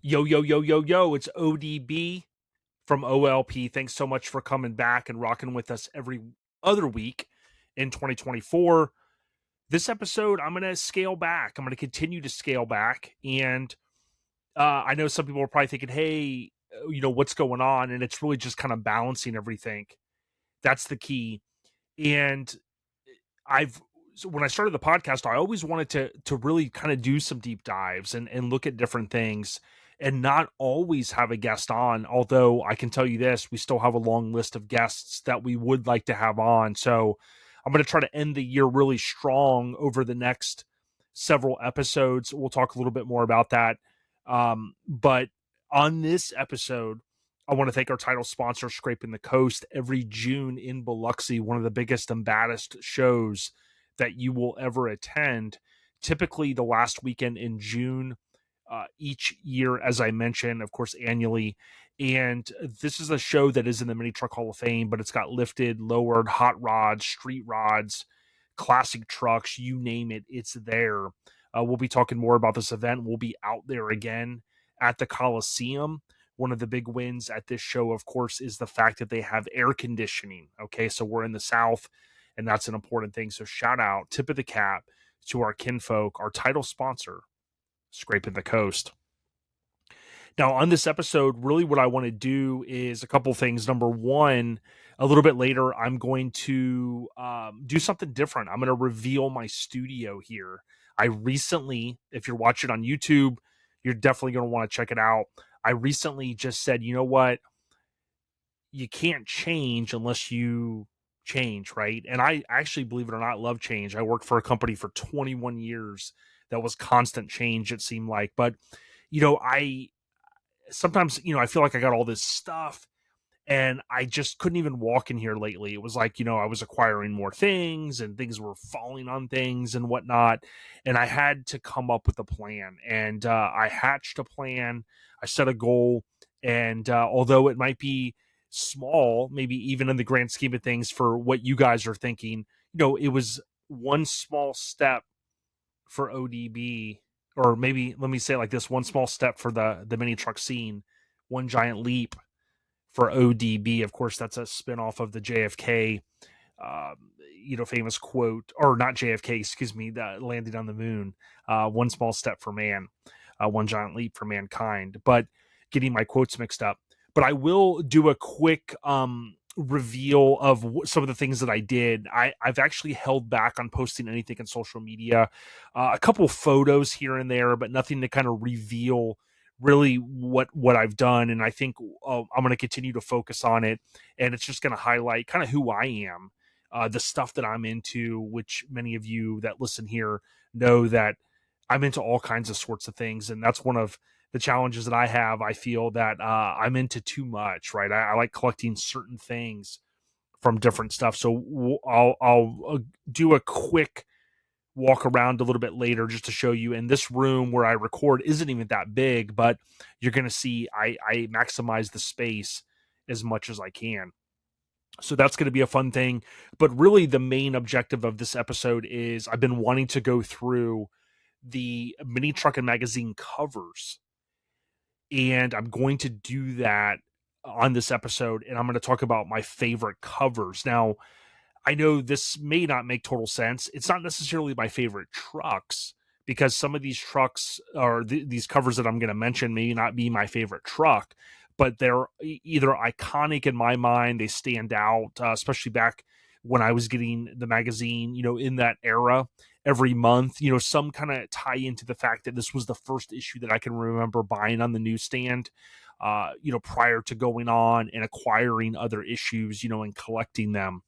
Yo, yo, yo, yo, yo, it's ODB from OLP. Thanks so much for coming back and rocking with us every other week in 2024. This episode, I'm going to scale back. I'm going to continue to scale back. And I know some people are probably thinking, hey, what's going on? And it's really just kind of balancing everything. That's the key. And I've, so when I started the podcast, I always wanted to really kind of do some deep dives and look at different things and not always have a guest on. Although I can tell you this, we still have a long list of guests that we would like to have on. So I'm going to try to end the year really strong over the next several episodes. We'll talk a little bit more about that. But on this episode, I want to thank our title sponsor, Scraping the Coast. Every June in Biloxi, one of the biggest and baddest shows that you will ever attend. Typically, the last weekend in June, each year, as I mentioned, of course, annually. And this is a show that is in the Mini Truck Hall of Fame, but it's got lifted, lowered, hot rods, street rods, classic trucks, you name it, it's there. We'll be talking more about this event. We'll be out there again at the Coliseum. One of the big wins at this show, of course, is the fact that they have air conditioning. Okay, so we're in the South, and that's an important thing. So shout out, tip of the cap to our kinfolk, our title sponsor, Scraping the Coast. Now, on this episode, really what I want to do is a couple things. Number one, a little bit later, I'm going to do something different. I'm going to reveal my studio here. I recently, if you're watching on YouTube, you're definitely going to want to check it out. I recently just said, you know what? You can't change unless you change, right? And I actually, believe it or not, love change. I worked for a company for 21 years that was constant change, it seemed like. But, I sometimes, I feel like I got all this stuff and I just couldn't even walk in here lately. It was like, I was acquiring more things and things were falling on things and whatnot. And I had to come up with a plan. And I hatched a plan. I set a goal. And although it might be small, maybe even in the grand scheme of things for what you guys are thinking, it was one small step for ODB, or maybe let me say it like this: one small step for the mini truck scene, one giant leap for ODB. Of course, that's a spinoff of the JFK, famous quote, or not JFK, excuse me, the landing on the moon. One small step for man, one giant leap for mankind. But getting my quotes mixed up. But I will do a quick reveal of some of the things that I did. I've actually held back on posting anything in social media, a couple photos here and there, but nothing to kind of reveal really what I've done. And I think I'm going to continue to focus on it, and it's just going to highlight kind of who I am, the stuff that I'm into, which many of you that listen here know that I'm into all kinds of sorts of things, and that's one of the challenges that I have. I feel that I'm into too much, right? I like collecting certain things from different stuff. So I'll do a quick walk around a little bit later just to show you. In this room where I record isn't even that big, but you're going to see I maximize the space as much as I can. So that's going to be a fun thing. But really, the main objective of this episode is I've been wanting to go through the MiniTruckin Magazine covers, and I'm going to do that on this episode. And I'm going to talk about my favorite covers. Now, I know this may not make total sense. It's not necessarily my favorite trucks, because some of these trucks, or these covers that I'm going to mention, may not be my favorite truck, but they're either iconic in my mind. They stand out, especially back when I was getting the magazine, in that era. Every month, some kind of tie into the fact that this was the first issue that I can remember buying on the newsstand, prior to going on and acquiring other issues, and collecting them.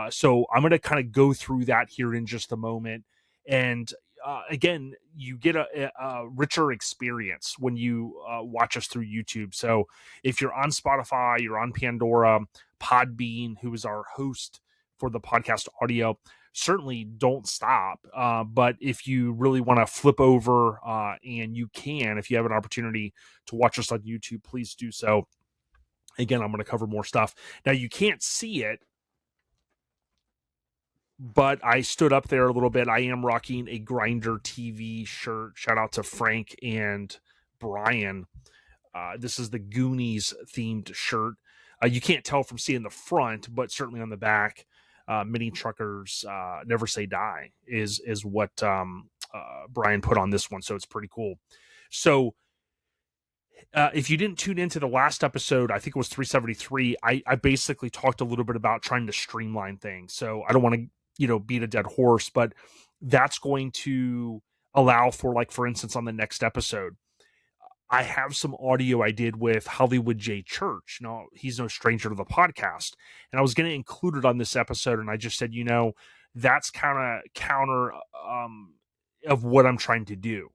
So I'm going to kind of go through that here in just a moment. And again, you get a richer experience when you watch us through YouTube. So if you're on Spotify, you're on Pandora, Podbean, who is our host for the podcast audio, certainly don't stop. But if you really want to flip over, and you can, if you have an opportunity to watch us on YouTube, please do so. Again, I'm going to cover more stuff. Now, you can't see it, but I stood up there a little bit. I am rocking a Grinder TV shirt. Shout out to Frank and Brian. This is the Goonies themed shirt. You can't tell from seeing the front, but certainly on the back, Mini Truckers Never Say Die is what Brian put on this one. So it's pretty cool. So if you didn't tune into the last episode, I think it was 373, I basically talked a little bit about trying to streamline things. So I don't want to, beat a dead horse, but that's going to allow for, like, for instance, on the next episode, I have some audio I did with Hollywood J. Church. Now, he's no stranger to the podcast, and I was going to include it on this episode, and I just said, that's kind of counter of what I'm trying to do.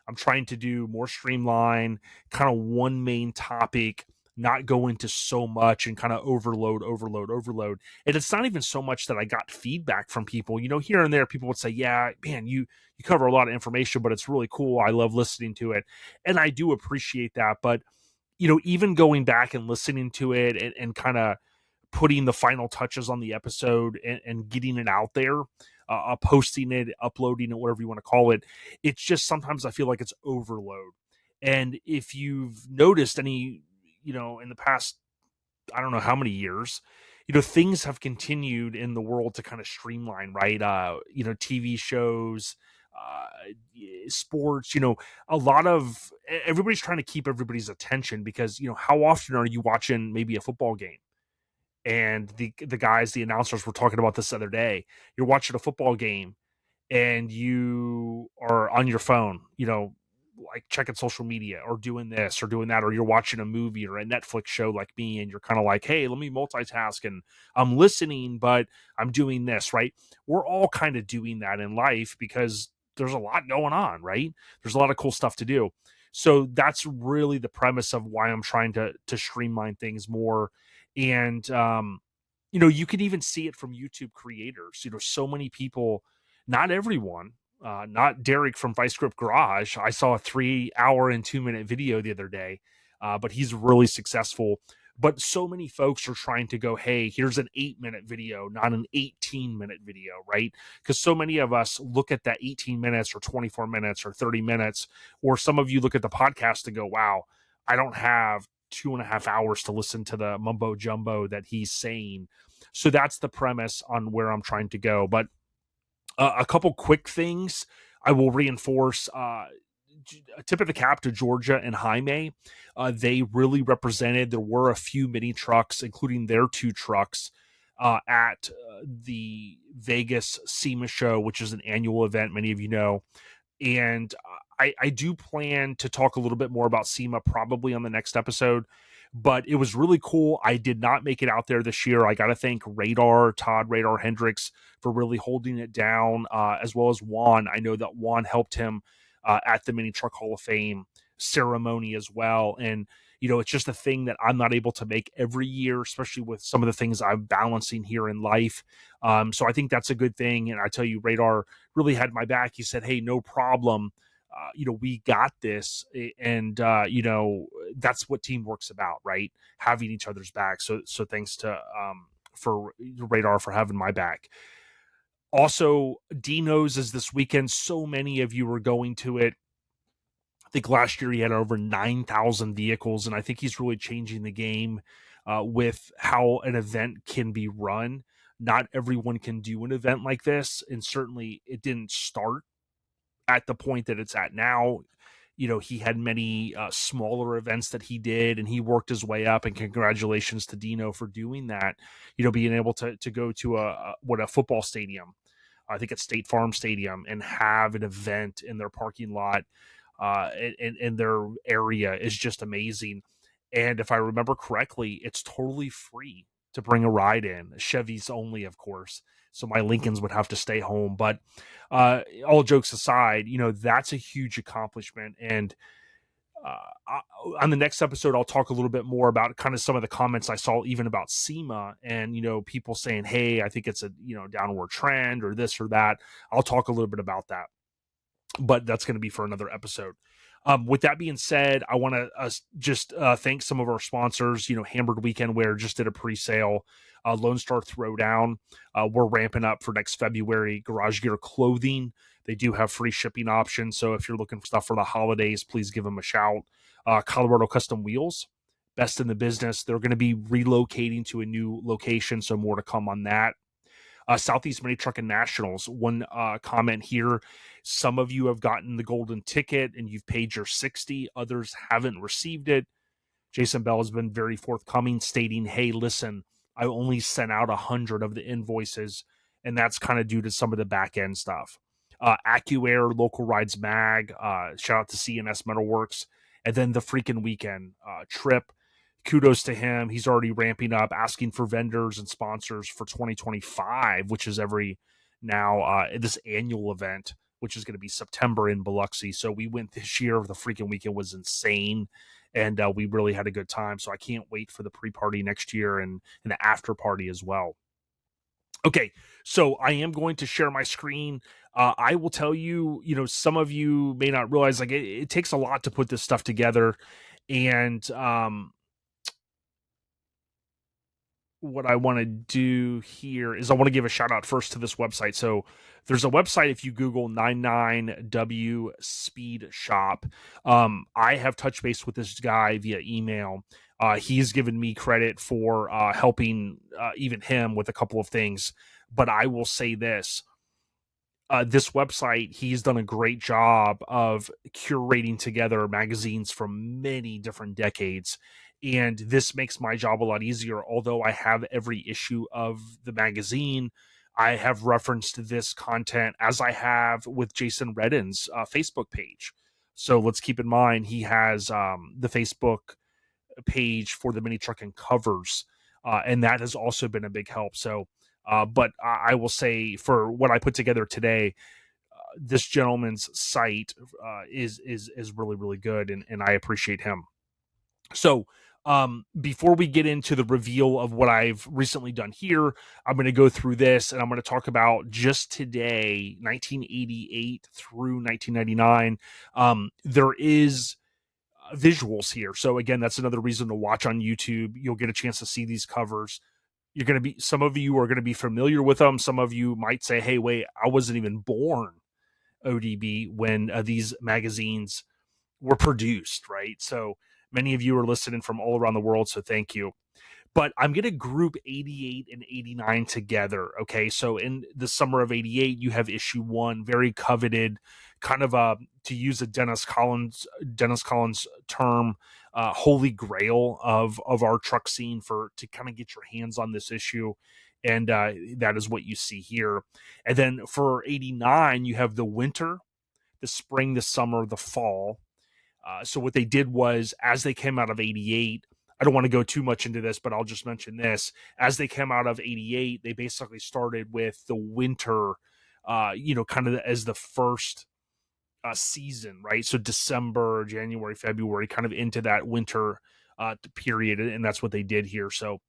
I'm trying to do more streamline, kind of one main topic, not go into so much and kind of overload. And it's not even so much that I got feedback from people. Here and there, people would say, yeah, man, you cover a lot of information, but it's really cool. I love listening to it. And I do appreciate that. But, even going back and listening to it and kind of putting the final touches on the episode and getting it out there, posting it, uploading it, whatever you want to call it, it's just sometimes I feel like it's overload. And if you've noticed any, in the past, I don't know how many years, things have continued in the world to kind of streamline, right? TV shows, sports, a lot of everybody's trying to keep everybody's attention because, how often are you watching maybe a football game? And the guys, the announcers were talking about this the other day. You're watching a football game and you are on your phone, like checking social media or doing this or doing that, or you're watching a movie or a Netflix show like me, and you're kind of like, hey, let me multitask and I'm listening, but I'm doing this, right? We're all kind of doing that in life because there's a lot going on, right? There's a lot of cool stuff to do. So that's really the premise of why I'm trying to streamline things more. And, you can even see it from YouTube creators, so many people, not everyone, not Derek from Vice Grip Garage. I saw a 3-hour and 2-minute video the other day, but he's really successful. But so many folks are trying to go, hey, here's an 8-minute video, not an 18-minute video, right? Because so many of us look at that 18 minutes or 24 minutes or 30 minutes, or some of you look at the podcast and go, wow, I don't have 2.5 hours to listen to the mumbo jumbo that he's saying. So that's the premise on where I'm trying to go. But a couple quick things I will reinforce. A tip of the cap to Georgia and Jaime. They really represented. There were a few mini trucks, including their 2 trucks, at the Vegas SEMA show, which is an annual event, many of you know. And I do plan to talk a little bit more about SEMA probably on the next episode, but it was really cool. I did not make it out there this year. I got to thank Todd Radar Hendricks, for really holding it down, as well as Juan. I know that Juan helped him at the Mini Truck Hall of Fame ceremony as well. And, it's just a thing that I'm not able to make every year, especially with some of the things I'm balancing here in life. So I think that's a good thing. And I tell you, Radar really had my back. He said, hey, no problem. We got this. And, that's what teamwork's about, right? Having each other's back. So thanks to, for Radar for having my back. Also, Dino's is this weekend. So many of you were going to it. I think last year he had over 9,000 vehicles, and I think he's really changing the game with how an event can be run. Not everyone can do an event like this, and certainly it didn't start at the point that it's at now. He had many smaller events that he did, and he worked his way up, and congratulations to Dino for doing that. Being able to go to a football stadium, I think it's State Farm Stadium, and have an event in their parking lot, in their area is just amazing. And if I remember correctly, it's totally free to bring a ride in. Chevy's only, of course. So my Lincolns would have to stay home. But all jokes aside, that's a huge accomplishment. And on the next episode, I'll talk a little bit more about kind of some of the comments I saw even about SEMA and, people saying, hey, I think it's a, downward trend or this or that. I'll talk a little bit about that, but that's going to be for another episode. With that being said, I want to just thank some of our sponsors. Hamburg Weekend Wear just did a pre-sale. Lone Star Throwdown. We're ramping up for next February. Garage Gear Clothing. They do have free shipping options. So if you're looking for stuff for the holidays, please give them a shout. Colorado Custom Wheels, best in the business. They're going to be relocating to a new location, so more to come on that. Southeast MiniTruckin Nationals, one comment here. Some of you have gotten the golden ticket and you've paid your 60. Others haven't received it. Jason Bell has been very forthcoming, stating, hey, listen, I only sent out 100 of the invoices, and that's kind of due to some of the back end stuff. AccuAir, Local Rides Mag, shout out to CNS Metalworks, and then the freaking weekend trip. Kudos to him. He's already ramping up, asking for vendors and sponsors for 2025, which is every now this annual event, which is going to be September in Biloxi. So we went this year. The freaking weekend was insane, and we really had a good time. So I can't wait for the pre-party next year and the after party as well. Okay, so I am going to share my screen. I will tell you, some of you may not realize, like, it takes a lot to put this stuff together, and what I want to do here is I want to give a shout out first to this website. So there's a website, if you Google 99W Speed Shop. I have touched base with this guy via email. He's given me credit for helping even him with a couple of things. But I will say this. This website, he's done a great job of curating together magazines from many different decades. And this makes my job a lot easier. Although I have every issue of the magazine, I have referenced this content as I have with Jason Redden's Facebook page. So let's keep in mind, he has the Facebook page for the MiniTruckin covers. And that has also been a big help. So, but I will say, for what I put together today, this gentleman's site is really, really good, and I appreciate him. So before we get into the reveal of what I've recently done here, I'm going to go through this, and I'm going to talk about just today, 1988 through 1999. There is visuals here. So again, that's another reason to watch on YouTube. You'll get a chance to see these covers. You're going to be, some of you are going to be familiar with them. Some of you might say, hey, wait, I wasn't even born, ODB, when these magazines were produced, right? So many of you are listening from all around the world, so thank you. But I'm going to group 88 and 89 together, okay? So in the summer of 88, you have issue 1, very coveted, kind of to use a Dennis Collins term, holy grail of our truck scene to kind of get your hands on this issue. And that is what you see here. And then for 89, you have the winter, the spring, the summer, the fall. So what they did was, as they came out of 88, I don't want to go too much into this, but I'll just mention this. As they came out of 88, they basically started with the winter, kind of as the first season, right? So December, January, February, kind of into that winter period. And that's what they did here. So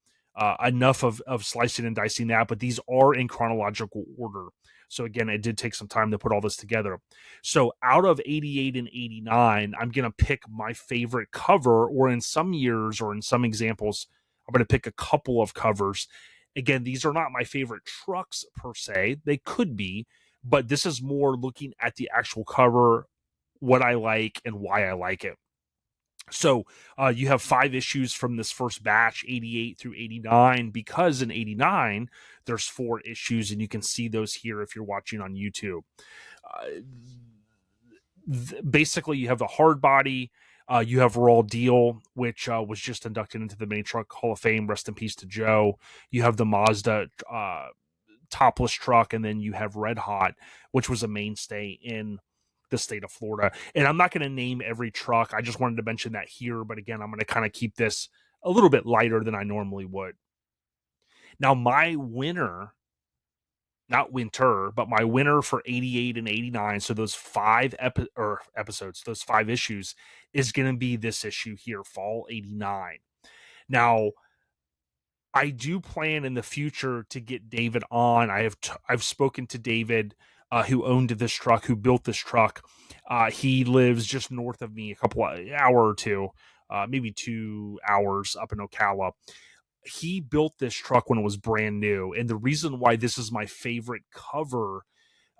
enough of slicing and dicing that, but these are in chronological order. So again, it did take some time to put all this together. So out of 88 and 89, I'm going to pick my favorite cover, or in some years, or in some examples, I'm going to pick a couple of covers. Again, these are not my favorite trucks per se. They could be, but this is more looking at the actual cover, what I like and why I like it. So you have 5 issues from this first batch, 88 through 89, because in 89, there's 4 issues, and you can see those here if you're watching on YouTube. Basically, you have the hard body, you have Raw Deal, which was just inducted into the Mini Truck Hall of Fame. Rest in peace to Joe. You have the Mazda topless truck, and then you have Red Hot, which was a mainstay in the state of Florida. And I'm not going to name every truck. I just wanted to mention that here. But again, I'm going to kind of keep this a little bit lighter than I normally would. Now, my winner, not winter, but my winner for 88 and 89, so those 5 episodes, those 5 issues, is going to be this issue here, Fall 89. Now, I do plan in the future to get David on. I've spoken to David, who owned this truck, who built this truck. He lives just north of me, hour or two, maybe 2 hours up in Ocala. He built this truck when it was brand new, and the reason why this is my favorite cover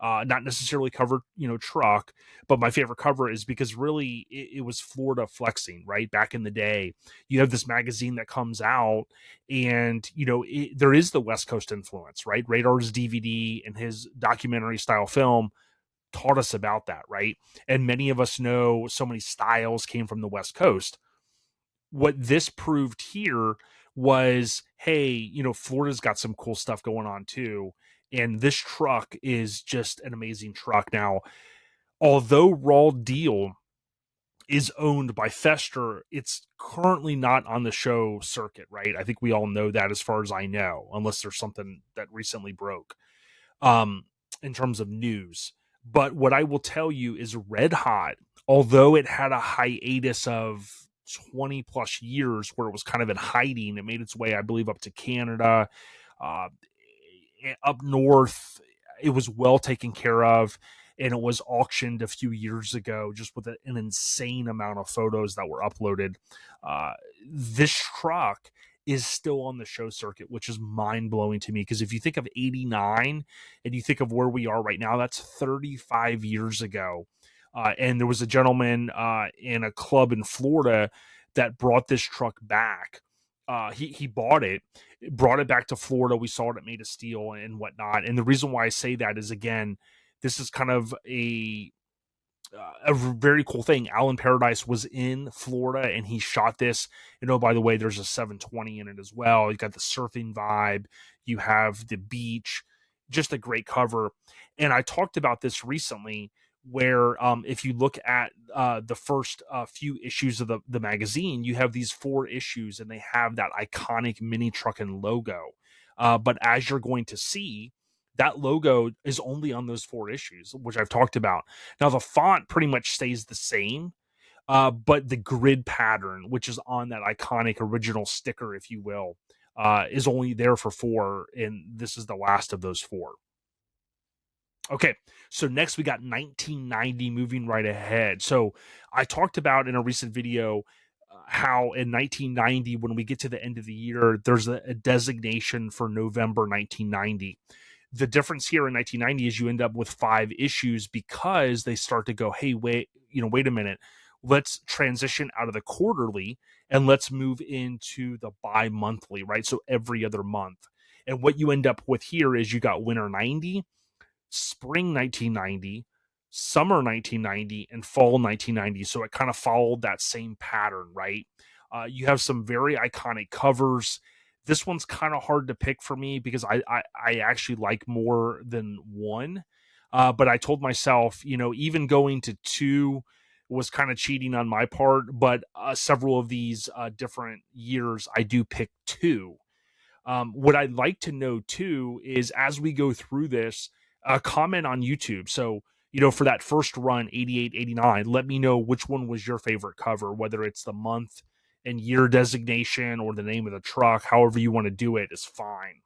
not necessarily cover, truck, but my favorite cover is because really it was Florida flexing, right? Back in the day, you have this magazine that comes out, and there is the West Coast influence, right? Radar's DVD and his documentary style film taught us about that, right? And many of us know so many styles came from the West Coast. What this proved here was, hey, Florida's got some cool stuff going on too. And this truck is just an amazing truck. Now, although Raw Deal is owned by Fester, it's currently not on the show circuit, right? I think we all know that, as far as I know, unless there's something that recently broke um, in terms of news. But what I will tell you is Red Hot, although it had a hiatus of 20 plus years where it was kind of in hiding, it made its way, I believe, up to Canada, uh, up north. It was well taken care of, and it was auctioned a few years ago just with an insane amount of photos that were uploaded. This truck is still on the show circuit, which is mind blowing to me. Because if you think of '89 and you think of where we are right now, that's 35 years ago. And there was a gentleman in a club in Florida that brought this truck back. He bought it, brought it back to Florida. We saw it at Made of Steel and whatnot. And the reason why I say that is, again, this is kind of a very cool thing. Alan Paradise was in Florida and he shot this. And oh, by the way, there's a 720 in it as well. You got the surfing vibe, you have the beach, just a great cover. And I talked about this recently, where if you look at the first few issues of the magazine, you have these 4 issues and they have that iconic MiniTruckin logo. But as you're going to see, that logo is only on those 4 issues, which I've talked about. Now, the font pretty much stays the same, but the grid pattern, which is on that iconic original sticker, if you will, is only there for 4, and this is the last of those 4. Okay, so next we got 1990, moving right ahead. So I talked about in a recent video how in 1990, when we get to the end of the year, there's a designation for November 1990. The difference here in 1990 is you end up with 5 issues because they start to go, hey, wait a minute. Let's transition out of the quarterly and let's move into the bi-monthly, right? So every other month. And what you end up with here is you got winter 90, spring 1990, summer 1990, and fall 1990. So it kind of followed that same pattern, right? You have some very iconic covers. This one's kind of hard to pick for me because I actually like more than one. But I told myself, even going to 2 was kind of cheating on my part. But several of these different years, I do pick 2. What I'd like to know too is, as we go through this, comment on YouTube. So, for that first run, 88, 89, let me know which one was your favorite cover, whether it's the month and year designation or the name of the truck, however you want to do it is fine.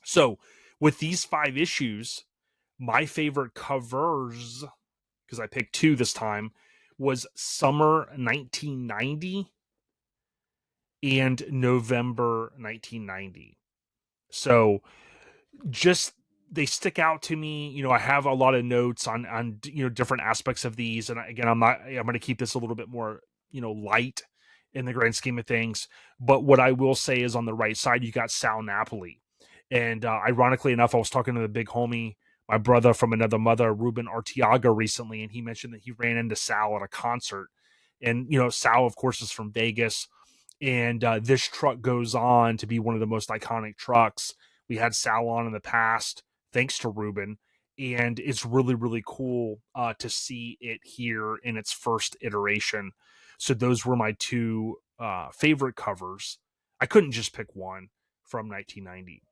So, with these 5 issues, my favorite covers, because I picked 2 this time, was summer 1990 and November 1990. So just they stick out to me. I have a lot of notes on different aspects of these, and again, I'm going to keep this a little bit more light in the grand scheme of things. But what I will say is, on the right side, you got Sal Napoli, and ironically enough, I was talking to the big homie, my brother from another mother, Ruben Artiaga, recently, and he mentioned that he ran into Sal at a concert, and Sal, of course, is from Vegas. And this truck goes on to be one of the most iconic trucks. We had Sal on in the past, thanks to Ruben. And it's really, really cool to see it here in its first iteration. So those were my 2 favorite covers. I couldn't just pick one from 1990.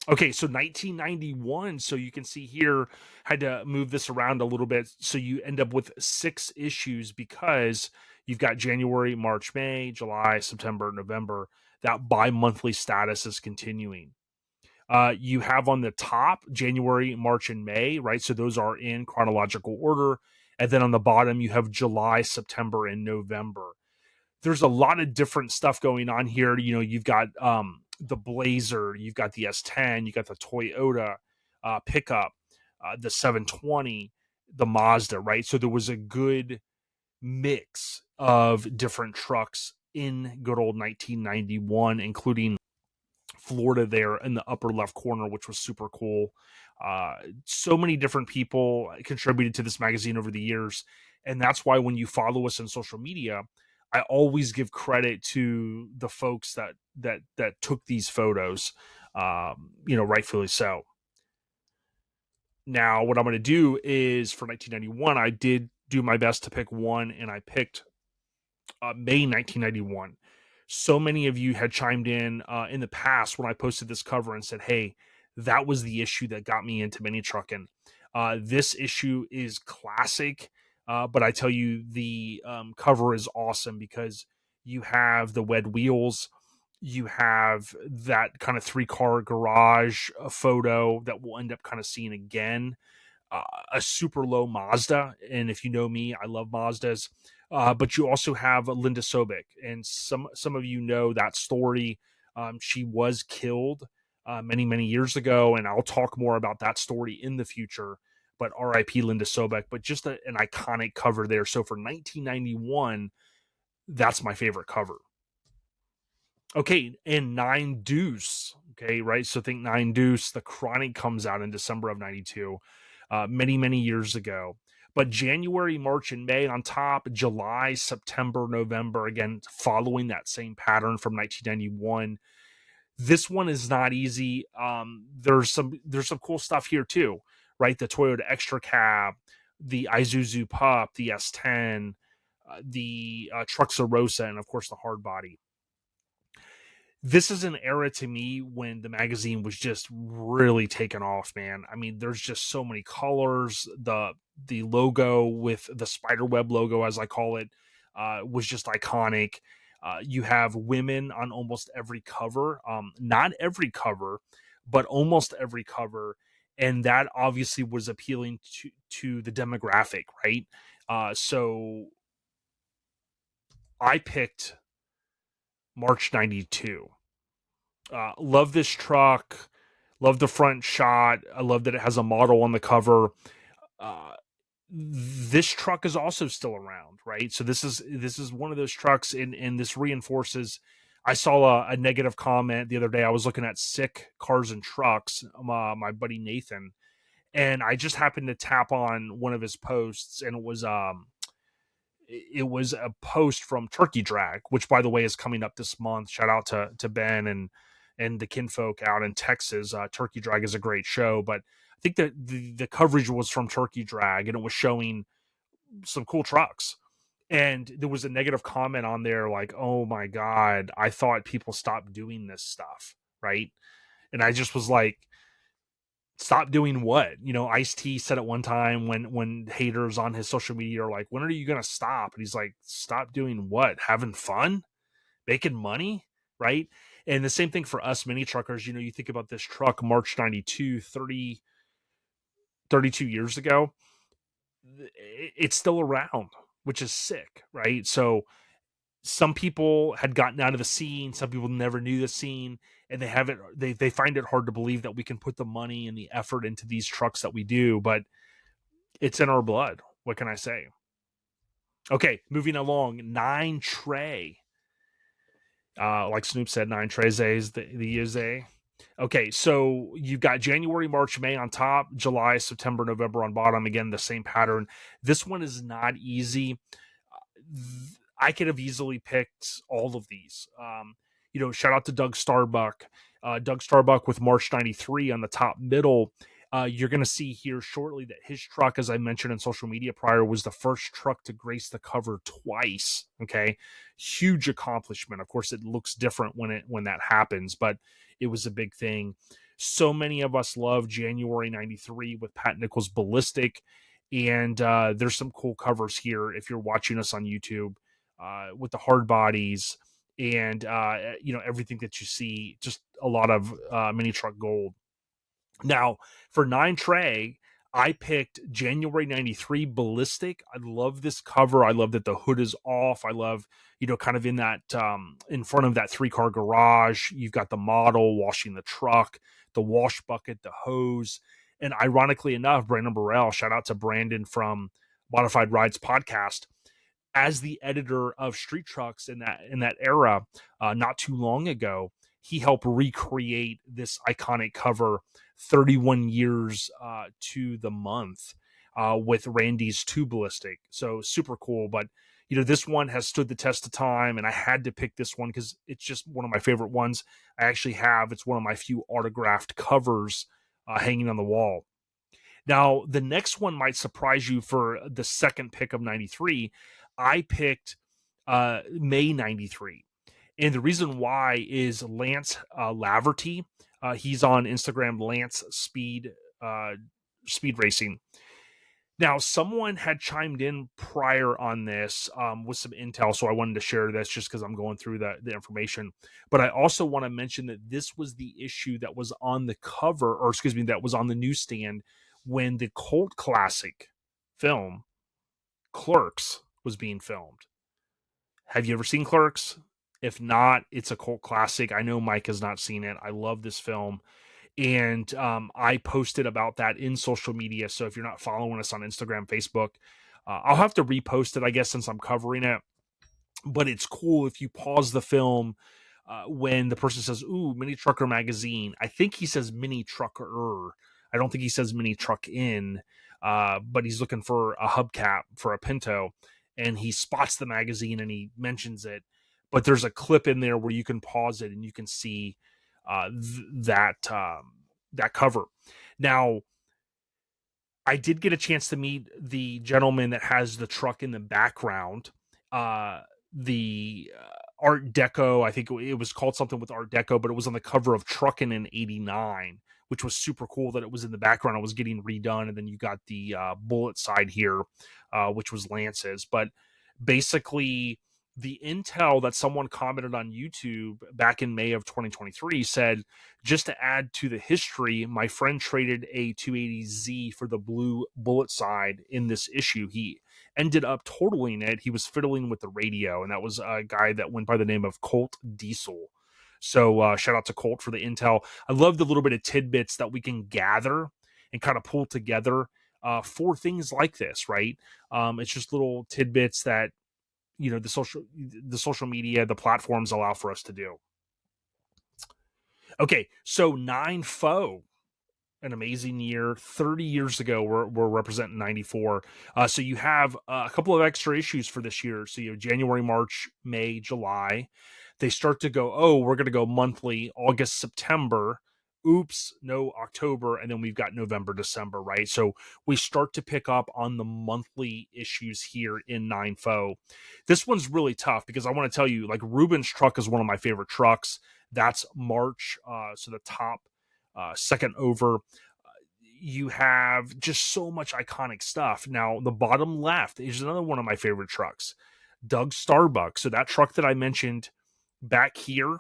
Okay, so 1991. So you can see here, had to move this around a little bit. So you end up with 6 issues because you've got January, March, May, July, September, November. That bi-monthly status is continuing. You have on the top January, March, and May, right? So those are in chronological order. And then on the bottom, you have July, September, and November. There's a lot of different stuff going on here. You've got the Blazer, you've got the S10, you got the Toyota, pickup, the 720, the Mazda, right? So there was a good mix of different trucks in good old 1991, including Florida there in the upper left corner, which was super cool. So many different people contributed to this magazine over the years. And that's why when you follow us on social media, I always give credit to the folks that took these photos, rightfully so. Now, what I'm going to do is for 1991, I did do my best to pick one, and I picked May 1991. So many of you had chimed in the past when I posted this cover and said, hey, that was the issue that got me into MiniTruckin. This issue is classic, but I tell you, the cover is awesome because you have the wed wheels, you have that kind of 3-car garage photo that we'll end up kind of seeing again, a super low Mazda. And if you know me, I love Mazdas. But you also have Linda Sobek, and some of you know that story. She was killed many years ago, and I'll talk more about that story in the future. But R.I.P. Linda Sobek. But just an iconic cover there. So for 1991, that's my favorite cover. Okay, and Nine Deuce. Okay, right. So think Nine Deuce. The Chronic comes out in December of '92, many years ago. But January, March, and May on top. July, September, November, again following that same pattern from 1991. This one is not easy. There's some cool stuff here too, right? The Toyota Extra Cab, the Isuzu Pup, the S10, the Truxarosa, and of course the hard body. This is an era to me when the magazine was just really taken off, man. I mean, there's just so many colors. The logo with the spiderweb logo, as I call it, was just iconic. You have women on almost every cover, not every cover, but almost every cover, and that obviously was appealing to the demographic, right? So I picked March '92. Love this truck. Love the front shot. I love that it has a model on the cover. Uh, this truck is also still around, right? So this is one of those trucks, and this reinforces. I saw a negative comment the other day. I was looking at Sick Cars and Trucks, my buddy Nathan, and I just happened to tap on one of his posts, and it was a post from Turkey Drag, which by the way is coming up this month. Shout out to Ben and the kinfolk out in Texas. Turkey Drag is a great show, but I think that the coverage was from Turkey Drag, and it was showing some cool trucks. And there was a negative comment on there like, oh my God, I thought people stopped doing this stuff, right? And I just was like, stop doing what? Ice-T said at one time when haters on his social media are like, when are you gonna stop? And he's like, stop doing what? Having fun? Making money? Right? And the same thing for us mini truckers. You think about this truck, March 92, 32 years ago. It's still around, which is sick, right? So some people had gotten out of the scene, some people never knew the scene, and they find it hard to believe that we can put the money and the effort into these trucks that we do, but it's in our blood. What can I say? Okay, moving along. 9 Trey. Like Snoop said, 9 Trey's the is a. Okay, so you've got January, March, May on top, July, September, November on bottom. Again, the same pattern. This one is not easy. I could have easily picked all of these. Shout out to Doug Starbuck. Doug Starbuck with March 93 on the top middle. You're going to see here shortly that his truck, as I mentioned in social media prior, was the first truck to grace the cover twice. Okay. Huge accomplishment. Of course, it looks different when that happens, but it was a big thing. So many of us love January 93 with Pat Nichols' Ballistic. And there's some cool covers here if you're watching us on YouTube with the hard bodies and everything that you see. Just a lot of mini truck gold. Now for 9 Trey, I picked January 93 Ballistic. I love this cover. I love that the hood is off. I love, kind of in that in front of that 3-car garage, you've got the model washing the truck, the wash bucket, the hose. And ironically enough, Brandon Burrell, shout out to Brandon from Modified Rides podcast, as the editor of Street Trucks in that era, not too long ago, he helped recreate this iconic cover 31 years to the month with Randy's Two Ballistic. So super cool. But this one has stood the test of time, and I had to pick this one because it's just one of my favorite ones. I actually have. It's one of my few autographed covers hanging on the wall. Now, the next one might surprise you for the second pick of 93. I picked May 93. And the reason why is Lance Laverty. He's on Instagram, Lance Speed Racing. Now, someone had chimed in prior on this with some intel, so I wanted to share this just because I'm going through the information. But I also want to mention that this was the issue that was on the cover, or excuse me, that was on the newsstand when the cult classic film Clerks was being filmed. Have you ever seen Clerks? If not, it's a cult classic. I know Mike has not seen it. I love this film. And I posted about that in social media. So if you're not following us on Instagram, Facebook, I'll have to repost it, I guess, since I'm covering it. But it's cool if you pause the film when the person says, "Ooh, MiniTruckin Magazine." I think he says MiniTrucker. I don't think he says MiniTruckin, but he's looking for a hubcap for a Pinto, and he spots the magazine and he mentions it. But there's a clip in there where you can pause it and you can see that cover. Now, I did get a chance to meet the gentleman that has the truck in the background. The Art Deco, I think it was called something with Art Deco, but it was on the cover of Truckin in '89, which was super cool that it was in the background. It was getting redone, and then you got the bullet side here, which was Lance's. But basically, the intel that someone commented on YouTube back in May of 2023 said, just to add to the history, my friend traded a 280Z for the blue bullet side in this issue. He ended up totaling it. He was fiddling with the radio, and that was a guy that went by the name of Colt Diesel. So shout out to Colt for the intel. I love the little bit of tidbits that we can gather and kind of pull together for things like this, right? It's just little tidbits that the social media, the platforms allow for us to do. Okay, so 9-0, an amazing year. 30 years ago, we're representing 94. So you have a couple of extra issues for this year. So you have January, March, May, July. They start to go, oh, we're going to go monthly, August, September. Oops, no, October. And then we've got November, December, right? So we start to pick up on the monthly issues here in 9-0. This one's really tough because I want to tell you, like, Ruben's truck is one of my favorite trucks. That's March. So the top second over, you have just so much iconic stuff. Now, the bottom left is another one of my favorite trucks, Doug Starbuck. So that truck that I mentioned back here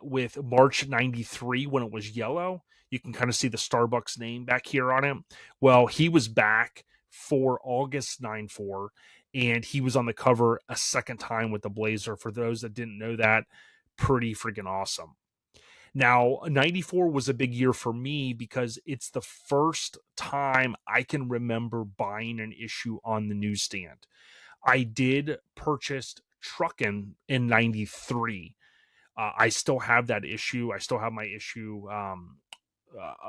with March 93 when it was yellow, you can kind of see the Starbucks name back here on it. Well, he was back for August 94, and he was on the cover a second time with the Blazer. For those that didn't know that, pretty freaking awesome. Now, 94 was a big year for me because it's the first time I can remember buying an issue on the newsstand. I did purchase Truckin in 93. I still have that issue. I still have my issue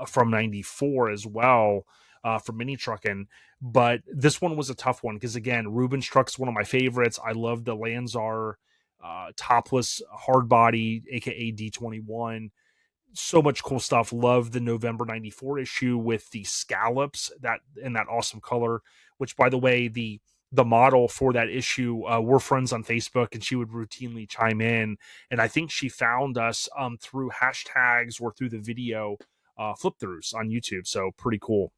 from 94 as well for MiniTruckin. But this one was a tough one because, again, Ruben's truck's one of my favorites. I love the Lanzar topless hard body, aka D21. So much cool stuff. Love the November 94 issue with the scallops that in that awesome color, which, by the way, the model for that issue, we're friends on Facebook, and she would routinely chime in. And I think she found us through hashtags or through the video flip throughs on YouTube. So pretty cool.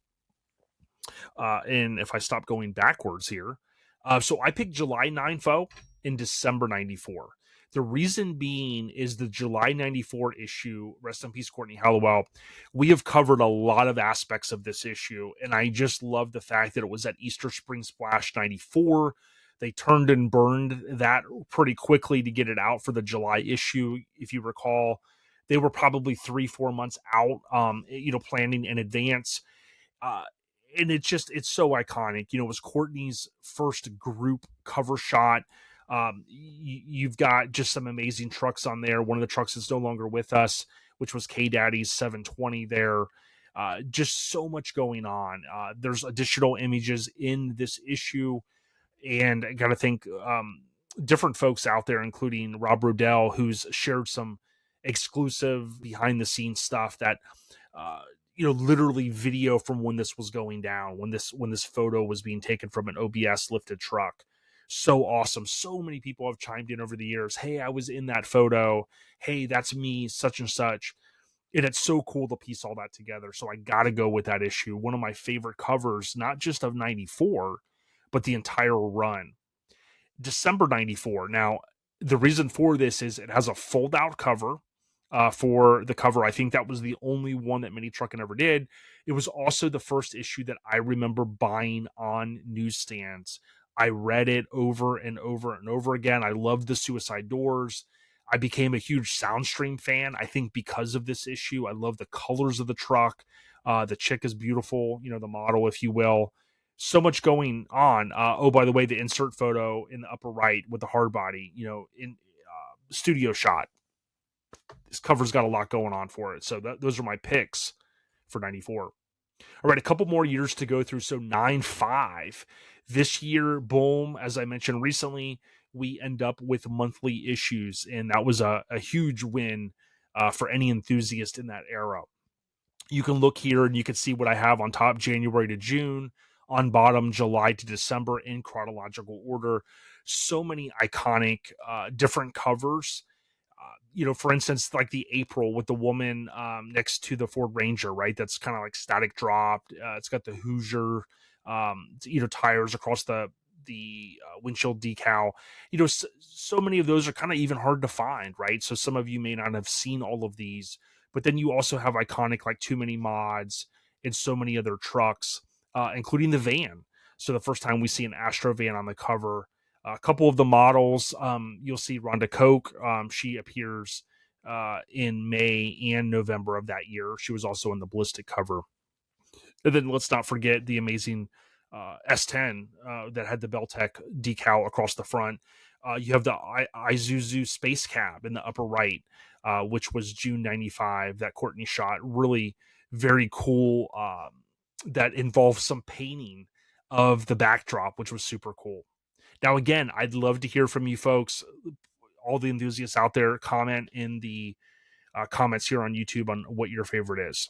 And if I stop going backwards here, so I picked July 9-0 in December 94. The reason being is the July 94 issue, rest in peace, Courtney Hallowell. We have covered a lot of aspects of this issue, and I just love the fact that it was at Easter Spring Splash 94. They turned and burned that pretty quickly to get it out for the July issue. If you recall, they were probably 3-4 months out, planning in advance. uh, and it's so iconic. It was Courtney's first group cover shot. You've got just some amazing trucks on there. One of the trucks is no longer with us, which was K Daddy's 720 there. Just so much going on. There's additional images in this issue, and I got to think different folks out there, including Rob Rodell, who's shared some exclusive behind the scenes stuff that uh, literally video from when this was going down, when this photo was being taken from an OBS lifted truck. So awesome. So many people have chimed in over the years. Hey, I was in that photo. Hey, that's me, such and such. And it's so cool to piece all that together. So I got to go with that issue. One of my favorite covers, not just of 94, but the entire run. December 94. Now, the reason for this is it has a fold out cover for the cover. I think that was the only one that MiniTruckin ever did. It was also the first issue that I remember buying on newsstands. I read it over and over and over again. I loved the Suicide Doors. I became a huge Soundstream fan, I think, because of this issue. I love the colors of the truck. The chick is beautiful, the model, if you will. So much going on. Oh, by the way, the insert photo in the upper right with the hard body, in studio shot. This cover's got a lot going on for it. So those are my picks for 94. All right, a couple more years to go through. So 9-5. This year, boom, as I mentioned recently, we end up with monthly issues. And that was a huge win for any enthusiast in that era. You can look here and you can see what I have on top: January to June, on bottom July to December in chronological order. So many iconic different covers. For instance, like the April with the woman next to the Ford Ranger, right? That's kind of like static dropped. It's got the Hoosier, tires across the windshield decal. So many of those are kind of even hard to find, right? So some of you may not have seen all of these, but then you also have iconic like Too Many Mods and so many other trucks, including the van. So the first time we see an Astro van on the cover. A couple of the models, you'll see Rhonda Koch. She appears in May and November of that year. She was also in the Ballistic cover. And then let's not forget the amazing S10 that had the Beltec decal across the front. You have the Isuzu Space Cab in the upper right, which was June 95 that Courtney shot. Really very cool. That involves some painting of the backdrop, which was super cool. Now, again, I'd love to hear from you folks, all the enthusiasts out there. Comment in the comments here on YouTube on what your favorite is.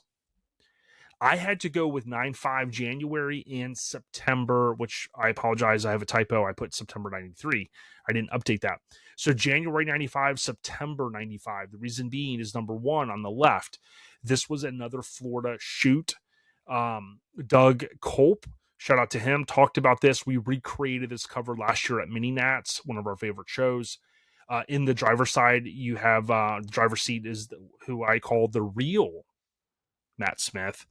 I had to go with 9-5 January and September, which I apologize. I have a typo. I put September 93. I didn't update that. So January 95, September 95. The reason being is number one on the left. This was another Florida shoot. Doug Culp, shout out to him, talked about this. We recreated this cover last year at Mini Nats, one of our favorite shows. In the driver's side, you have the driver's seat is who I call the real Matt Smith.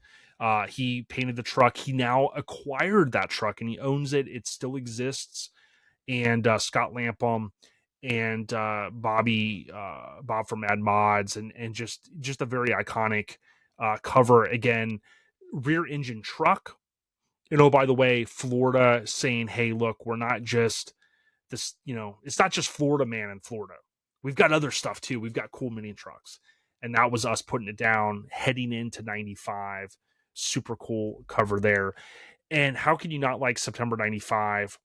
He painted the truck. He now acquired that truck and he owns it. It still exists. And Scott Lampum and Bob from Mad Mods, and just a very iconic cover. Again, rear engine truck. By the way, Florida saying, hey, look, we're not just this, it's not just Florida man in Florida. We've got other stuff too. We've got cool mini trucks. And that was us putting it down heading into 95. Super cool cover there. And how can you not like September 95?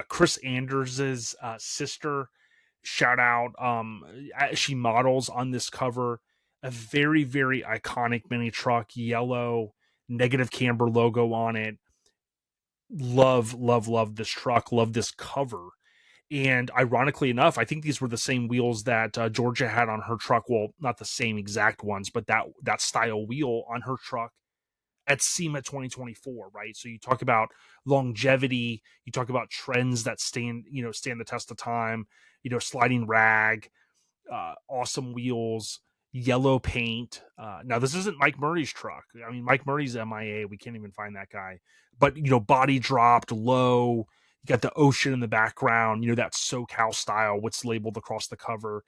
Chris Anders's sister, shout out. She models on this cover a very, very iconic mini truck, yellow, negative camber logo on it. Love this truck. Love this cover. And ironically enough, I think these were the same wheels that Georgia had on her truck. Well, not the same exact ones, but that style wheel on her truck at SEMA 2024, right? So you talk about longevity, you talk about trends that stand the test of time, sliding rag, awesome wheels, yellow paint. Now this isn't Mike Murray's truck. I mean, Mike Murray's MIA. We can't even find that guy. But body dropped low. You got the ocean in the background. That SoCal style, what's labeled across the cover.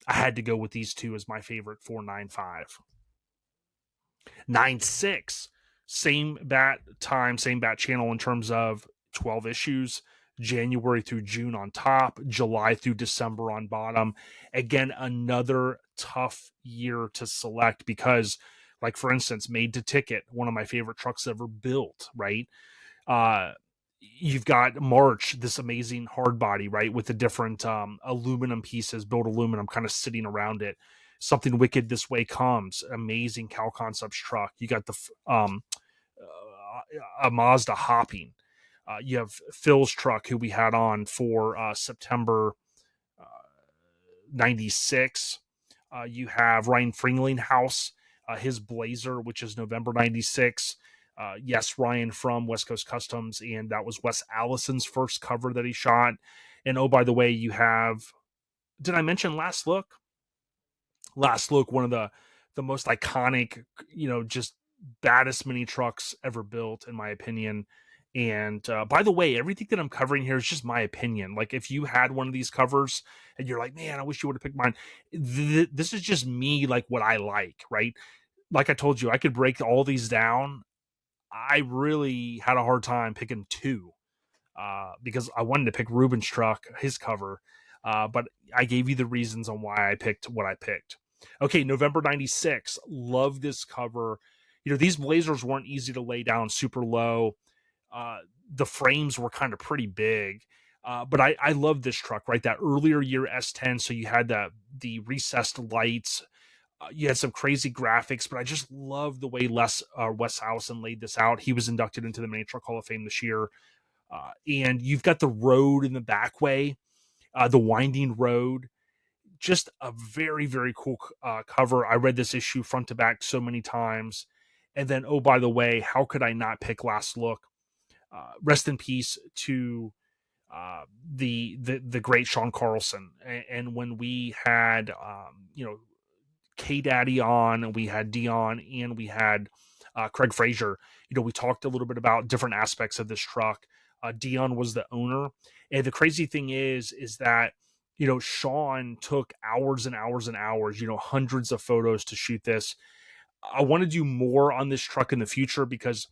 I had to go with these two as my favorite 495. 9.6, same bat time, same bat channel in terms of 12 issues, January through June on top, July through December on bottom. Again, another tough year to select because, like, for instance, Made to Ticket, one of my favorite trucks ever built, right? You've got March, this amazing hard body, right, with the different aluminum pieces, built aluminum, kind of sitting around it. Something Wicked This Way Comes, amazing Cal Concepts truck. You got the a Mazda Hopping. You have Phil's truck, who we had on for September 96. You have Ryan Fringlinghouse, his Blazer, which is November 96. Yes, Ryan from West Coast Customs, and that was Wes Allison's first cover that he shot. And oh, by the way, you have, did I mention Last Look? Last Look, one of the most iconic, just baddest mini trucks ever built, in my opinion. And by the way, everything that I'm covering here is just my opinion. Like, if you had one of these covers and you're like, man, I wish you would have picked mine, this is just me, like what I like, right? Like I told you, I could break all these down. I really had a hard time picking two because I wanted to pick Ruben's truck, his cover, but I gave you the reasons on why I picked what I picked. Okay, November 96. Love this cover. These Blazers weren't easy to lay down super low. The frames were kind of pretty big. But I love this truck, right? That earlier year S10. So you had the recessed lights. You had some crazy graphics, but I just love the way Wes Allison laid this out. He was inducted into the Mini Truck Hall of Fame this year. And you've got the road in the back way, the winding road. Just a very, very cool cover. I read this issue front to back so many times. And then, oh, by the way, how could I not pick Last Look? Rest in peace to the great Sean Carlson. And when we had K Daddy on, and we had Dion, and we had Craig Frazier, we talked a little bit about different aspects of this truck. Dion was the owner, and the crazy thing is that Sean took hours and hours and hours, hundreds of photos to shoot this. I want to do more on this truck in the future because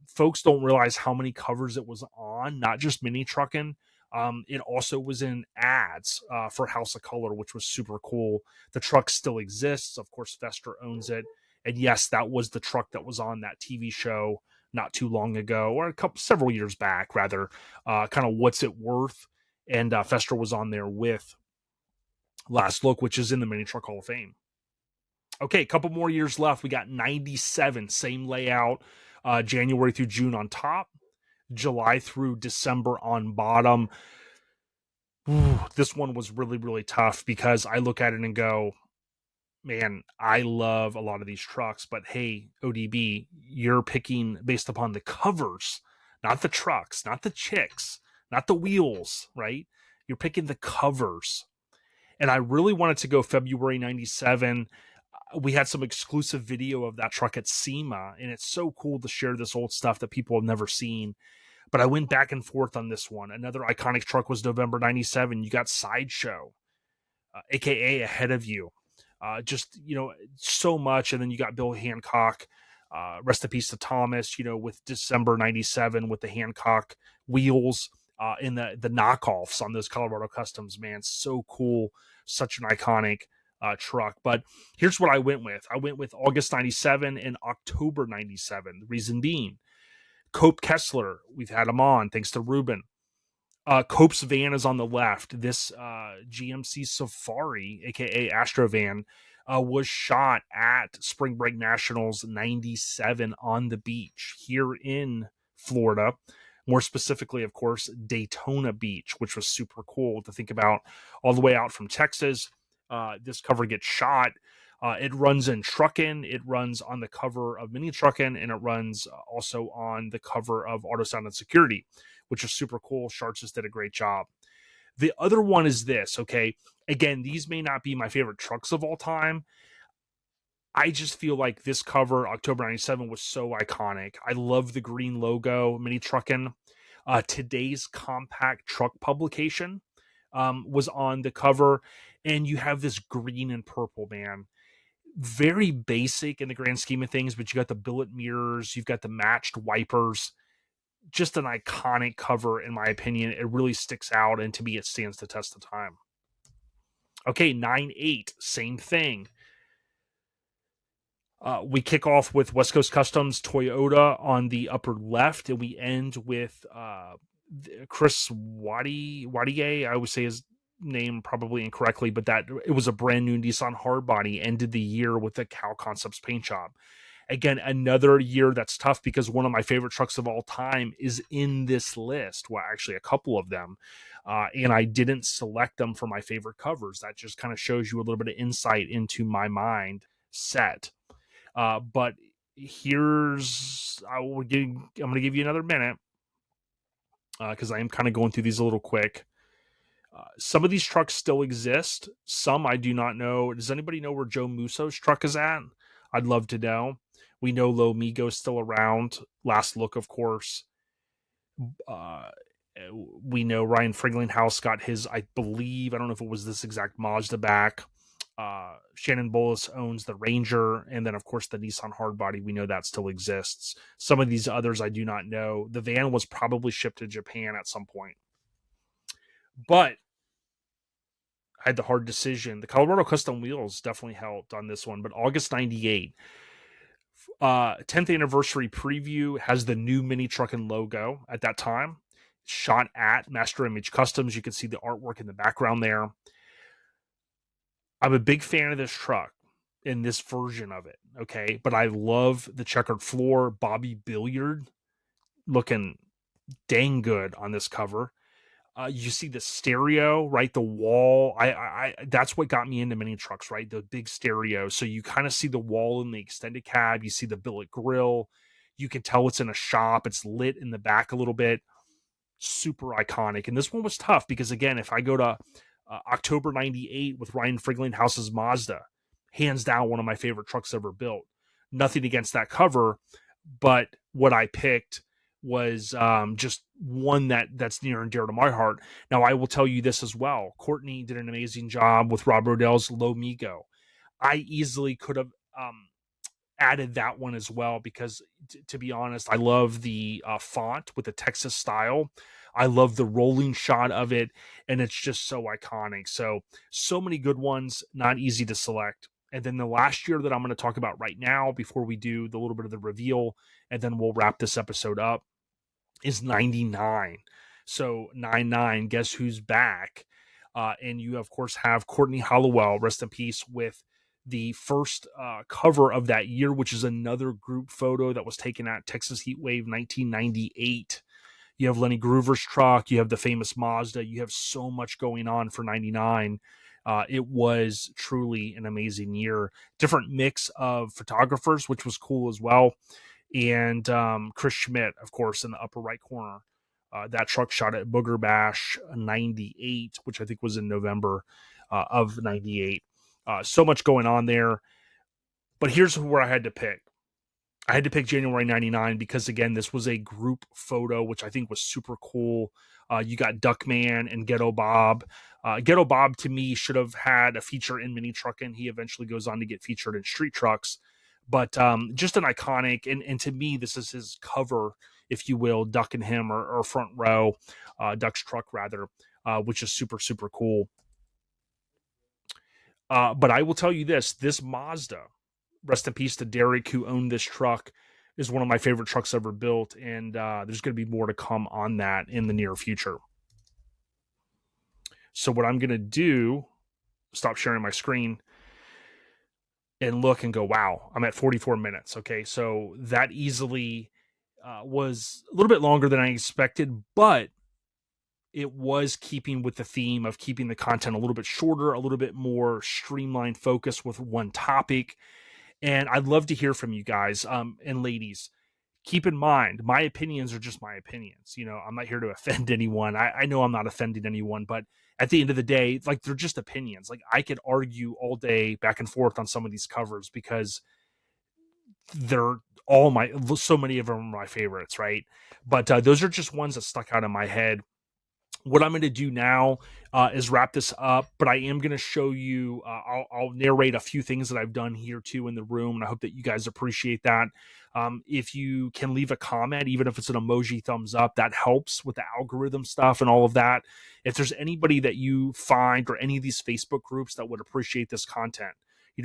folks don't realize how many covers it was on, not just Mini Truckin. It also was in ads for House of Color, which was super cool. The truck still exists. Of course, Fester owns it. And yes, that was the truck that was on that TV show not too long ago, or several years back, rather, kind of What's It Worth. And Fester was on there with Last Look, which is in the Mini Truck Hall of Fame. Okay, a couple more years left. We got 97, same layout, January through June on top, July through December on bottom. Ooh, this one was really, really tough because I look at it and go, man, I love a lot of these trucks, but hey, ODB, you're picking based upon the covers, not the trucks, not the chicks, not the wheels, right? You're picking the covers. And I really wanted to go February 97. We had some exclusive video of that truck at SEMA, and it's so cool to share this old stuff that people have never seen. But I went back and forth on this one. Another iconic truck was November 97. You got Sideshow, aka Ahead of You. Just, so much. And then you got Bill Hancock, rest in peace to Thomas, with December 97 with the Hancock wheels in the knockoffs on those Colorado Customs, man. So cool. Such an iconic truck. But here's what I went with. I went with August 97 and October 97. The reason being, Cope Kessler, we've had him on, thanks to Ruben. Cope's van is on the left. This GMC Safari, aka Astro van, was shot at Spring Break Nationals 97 on the beach here in Florida. More specifically, of course, Daytona Beach, which was super cool to think about, all the way out from Texas. This cover gets shot. It runs in Truckin. It runs on the cover of Mini Truckin, and it runs also on the cover of Auto Sound and Security, which is super cool. Sharks just did a great job. The other one is this, okay? Again, these may not be my favorite trucks of all time. I just feel like this cover, October 97, was so iconic. I love the green logo, Mini Truckin. Today's compact truck publication. was on the cover, and you have this green and purple, man. Very basic in the grand scheme of things, but you got the billet mirrors, you've got the matched wipers. Just an iconic cover, in my opinion. It really sticks out, and to me, it stands the test of time. Okay, 9.8, same thing. We kick off with West Coast Customs Toyota on the upper left, and we end with Chris Wadier. I would say his name probably incorrectly, but that it was a brand new Nissan hardbody. Ended the year with the Cow Concepts paint job. Again, another year that's tough because one of my favorite trucks of all time is in this list. Well, actually, a couple of them. And I didn't select them for my favorite covers. That just kind of shows you a little bit of insight into my mind set. But I'm going to give you another minute because I am kind of going through these a little quick. Some of these trucks still exist. Some I do not know. Does anybody know where Joe Musso's truck is at? I'd love to know. We know Lo Migo's still around. Last Look, of course. We know Ryan Friglinghouse got his, I believe, I don't know if it was this exact Mazda back. Shannon Bolus owns the Ranger, and then of course the Nissan hardbody, we know that still exists. Some of these others I do not know. The van was probably shipped to Japan at some point, but I had the hard decision. The Colorado Custom Wheels definitely helped on this one, but August 98 10th anniversary preview has the new MiniTruckin logo at that time, shot at Master Image Customs. You can see the artwork in the background there. I'm a big fan of this truck in this version of it, okay? But I love the checkered floor. Bobby Billiard looking dang good on this cover. You see the stereo, right? The wall. I that's what got me into mini trucks, right? The big stereo. So you kind of see the wall in the extended cab. You see the billet grill. You can tell it's in a shop. It's lit in the back a little bit. Super iconic. And this one was tough because, again, if I go to October 98 with Ryan Friglinghaus's Mazda, hands down one of my favorite trucks ever built. Nothing against that cover, but what I picked was just one that's near and dear to my heart. Now, I will tell you this as well. Courtney did an amazing job with Rob Rodell's Lo Migo. I easily could have added that one as well because, to be honest, I love the font with the Texas style. I love the rolling shot of it, and it's just so iconic. So many good ones, not easy to select. And then the last year that I'm going to talk about right now, before we do the little bit of the reveal, and then we'll wrap this episode up, is 99. So 99, guess who's back? And you, of course, have Courtney Hollowell, rest in peace, with the first cover of that year, which is another group photo that was taken at Texas Heatwave 1998. You have Lenny Groover's truck. You have the famous Mazda. You have so much going on for 99. It was truly an amazing year. Different mix of photographers, which was cool as well. And Chris Schmidt, of course, in the upper right corner. That truck shot at Booger Bash 98, which I think was in November of 98. So much going on there. But here's where I had to pick. I had to pick January 99 because, again, this was a group photo, which I think was super cool. You got Duckman and Ghetto Bob. Ghetto Bob, to me, should have had a feature in MiniTruckin. He eventually goes on to get featured in Street Trucks. But just an iconic, and to me, this is his cover, if you will, Duck and him, or front row, Duck's truck, rather, which is super, super cool. But I will tell you this Mazda, rest in peace to Derek, who owned this truck, is one of my favorite trucks ever built, and there's going to be more to come on that in the near future. So what I'm going to do, stop sharing my screen, and look and go, wow, I'm at 44 minutes. Okay, so that easily was a little bit longer than I expected, but it was keeping with the theme of keeping the content a little bit shorter, a little bit more streamlined focus with one topic. And I'd love to hear from you guys and ladies. Keep in mind, my opinions are just my opinions. You know, I'm not here to offend anyone. I know I'm not offending anyone, but at the end of the day, like, they're just opinions. Like, I could argue all day back and forth on some of these covers because they're so many of them are my favorites, right? But those are just ones that stuck out in my head. What I'm going to do now is wrap this up, but I am going to show you, I'll narrate a few things that I've done here too in the room, and I hope that you guys appreciate that. If you can leave a comment, even if it's an emoji thumbs up, that helps with the algorithm stuff and all of that. If there's anybody that you find or any of these Facebook groups that would appreciate this content,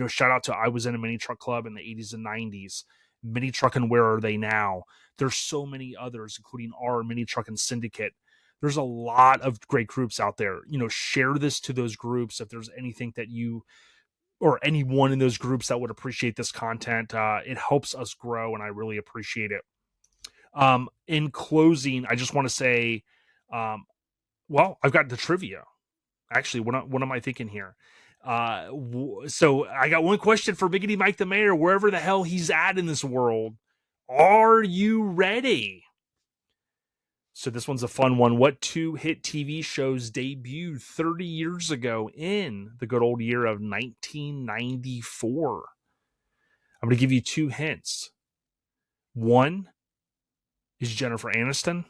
shout out to I was in a mini truck club in the 80s and 90s. MiniTruckin, where are they now? There's so many others, including our MiniTruckin Syndicate. There's a lot of great groups out there. Share this to those groups if there's anything that you or anyone in those groups that would appreciate this content. It helps us grow, and I really appreciate it. In closing, I just want to say, well, I've got the trivia. Actually, what am I thinking here? So I got one question for Biggity Mike the Mayor, wherever the hell he's at in this world. Are you ready? So this one's a fun one. What two hit TV shows debuted 30 years ago in the good old year of 1994? I'm going to give you two hints. One is Jennifer Aniston.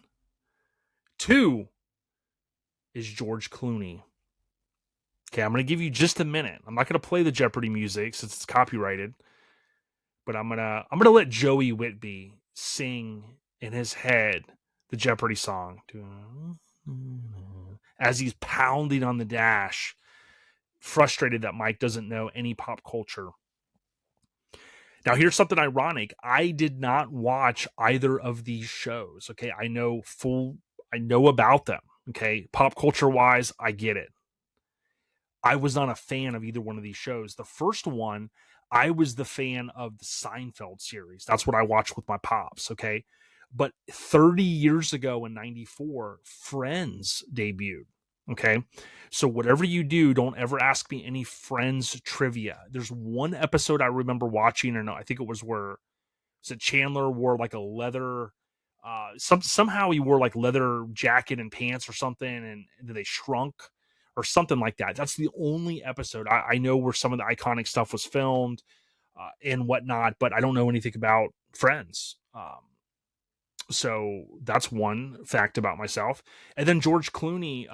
Two is George Clooney. Okay, I'm going to give you just a minute. I'm not going to play the Jeopardy music since it's copyrighted, but I'm going to let Joey Whitby sing in his head the Jeopardy song as he's pounding on the dash, frustrated that Mike doesn't know any pop culture. Now, here's something ironic. I did not watch either of these shows. Okay, I know about them. Okay, pop culture wise, I get it. I was not a fan of either one of these shows. The first one, I was the fan of the Seinfeld series. That's what I watched with my pops. Okay. But 30 years ago in 94, Friends debuted. Okay. So whatever you do, don't ever ask me any Friends trivia. There's one episode I remember watching, and I think it was where Chandler wore like a leather, somehow he wore like leather jacket and pants or something, and they shrunk or something like that. That's the only episode I know where some of the iconic stuff was filmed and whatnot, but I don't know anything about Friends. So that's one fact about myself. And then George Clooney,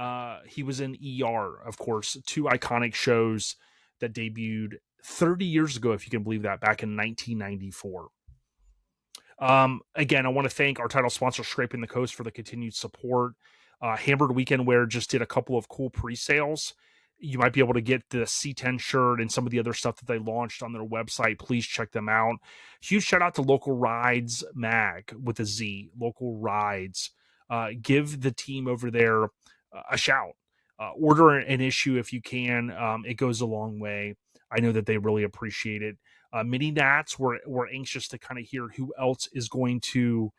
he was in ER, of course, two iconic shows that debuted 30 years ago, if you can believe that, back in 1994. Again, I want to thank our title sponsor, Scraping the Coast, for the continued support. Hamburg Weekend Wear just did a couple of cool pre-sales. You might be able to get the C10 shirt and some of the other stuff that they launched on their website. Please check them out. Huge shout out to Local Rides Mag with a Z, Local Rides. Give the team over there a shout. Order an issue if you can. It goes a long way. I know that they really appreciate it. Mini Nats, we're anxious to kind of hear who else is going to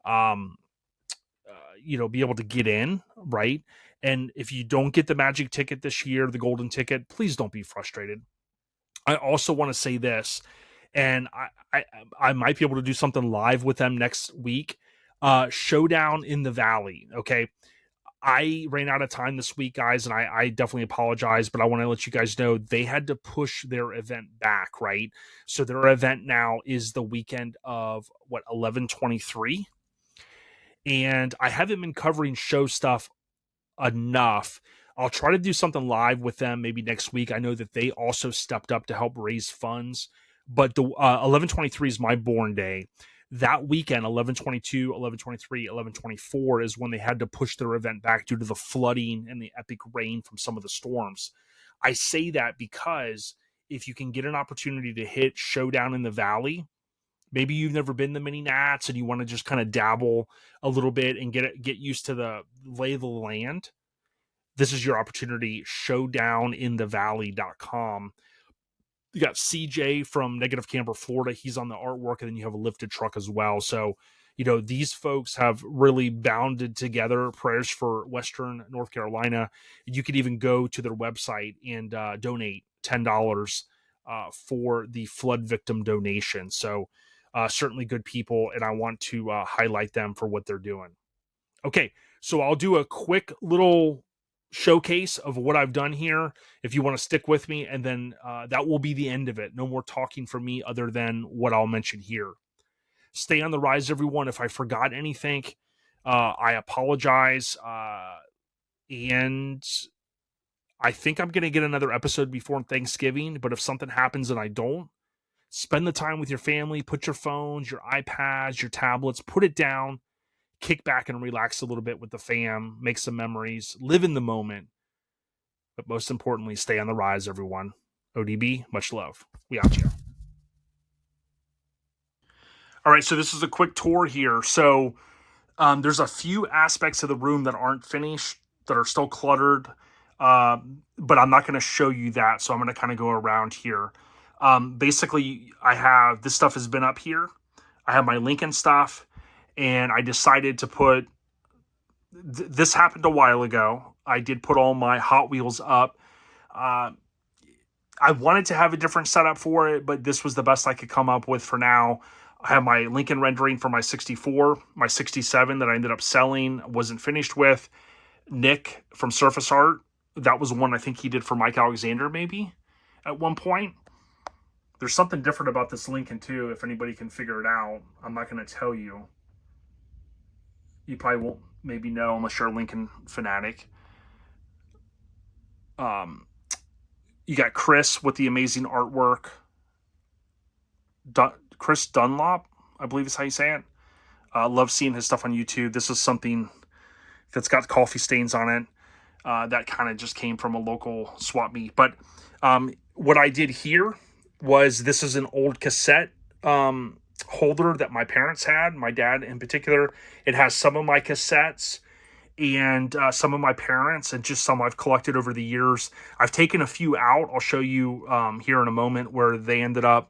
be able to get in, right? And if you don't get the magic ticket this year, the golden ticket, please don't be frustrated. I also want to say this, and I might be able to do something live with them next week. Showdown in the Valley. Okay. I ran out of time this week, guys, and I definitely apologize, but I want to let you guys know they had to push their event back, right? So their event now is the weekend of 11/23. And I haven't been covering show stuff enough. I'll try to do something live with them maybe next week. I know that they also stepped up to help raise funds, but the 11/23 is my born day. That weekend, 11/22, 11/23, 11/24 is when they had to push their event back due to the flooding and the epic rain from some of the storms. I say that because if you can get an opportunity to hit Showdown in the Valley, maybe you've never been to Mini Nats and you want to just kind of dabble a little bit and get used to the lay of the land. This is your opportunity. Showdowninthevalley.com. You got CJ from Negative Camper, Florida. He's on the artwork, and then you have a lifted truck as well. So, these folks have really bounded together. Prayers for Western North Carolina. You could even go to their website and donate $10 for the flood victim donation. So, certainly good people, and I want to highlight them for what they're doing. Okay, so I'll do a quick little showcase of what I've done here if you want to stick with me, and then that will be the end of it. No more talking from me other than what I'll mention here. Stay on the rise, everyone. If I forgot anything, I apologize. And I think I'm going to get another episode before Thanksgiving, but if something happens and I don't, spend the time with your family, put your phones, your iPads, your tablets, put it down, kick back and relax a little bit with the fam, make some memories, live in the moment. But most importantly, stay on the rise, everyone. ODB, much love. We out here. All right, so this is a quick tour here. So there's a few aspects of the room that aren't finished, that are still cluttered, but I'm not going to show you that, so I'm going to kind of go around here. Basically, I have, this stuff has been up here. I have my Lincoln stuff, and I decided to put, this happened a while ago. I did put all my Hot Wheels up. I wanted to have a different setup for it, but this was the best I could come up with for now. I have my Lincoln rendering for my 64, my 67 that I ended up selling, wasn't finished with. Nick from Surface Art, that was one I think he did for Mike Alexander maybe at one point. There's something different about this Lincoln too, if anybody can figure it out. I'm not going to tell you. You probably won't maybe know unless you're a Lincoln fanatic. You got Chris with the amazing artwork. Chris Dunlop, I believe is how you say it. Love seeing his stuff on YouTube. This is something that's got coffee stains on it. That kind of just came from a local swap meet. But what I did here was, this is an old cassette holder that my parents had, my dad in particular. It has some of my cassettes and some of my parents, and just some I've collected over the years. I've taken a few out. I'll show you here in a moment where they ended up.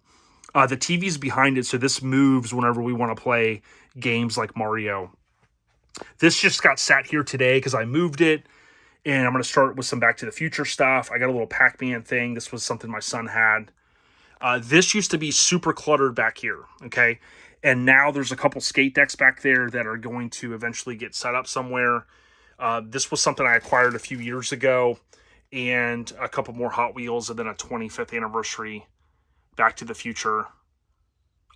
The TV's behind it, so this moves whenever we want to play games like Mario. This just got sat here today because I moved it, and I'm going to start with some Back to the Future stuff. I got a little Pac-Man thing. This was something my son had. This used to be super cluttered back here, okay? And now there's a couple skate decks back there that are going to eventually get set up somewhere. This was something I acquired a few years ago, and a couple more Hot Wheels, and then a 25th anniversary Back to the Future.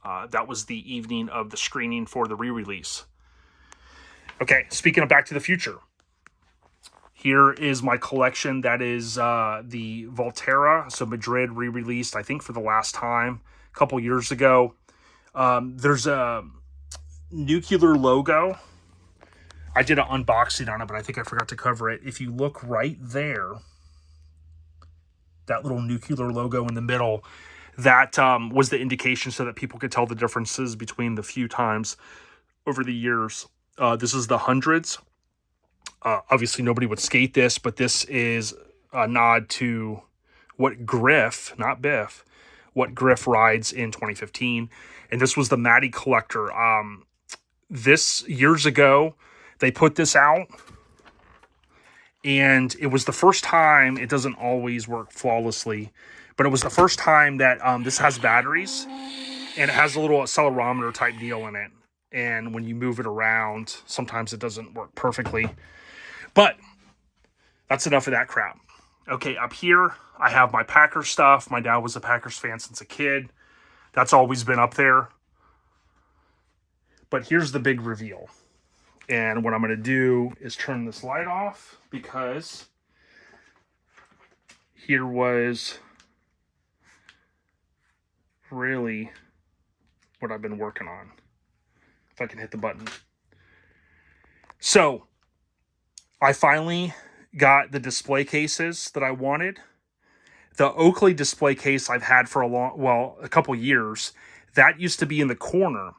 That was the evening of the screening for the re-release. Okay, speaking of Back to the Future, here is my collection. That is the Volterra, so Madrid re-released, I think, for the last time a couple years ago. There's a nuclear logo. I did an unboxing on it, but I think I forgot to cover it. If you look right there, that little nuclear logo in the middle, that was the indication so that people could tell the differences between the few times over the years. This is the hundreds. Obviously, nobody would skate this, but this is a nod to what Griff, not Biff, what Griff rides in 2015. And this was the Matty Collector. This, years ago, they put this out, and it was the first time, it doesn't always work flawlessly, but it was the first time that this has batteries, and it has a little accelerometer type deal in it. And when you move it around, sometimes it doesn't work perfectly. But that's enough of that crap. Okay, up here, I have my Packers stuff. My dad was a Packers fan since a kid. That's always been up there. But here's the big reveal. And what I'm going to do is turn this light off, because here was really what I've been working on. If I can hit the button. So, I finally got the display cases that I wanted. The Oakley display case I've had for a couple years. That used to be in the corner.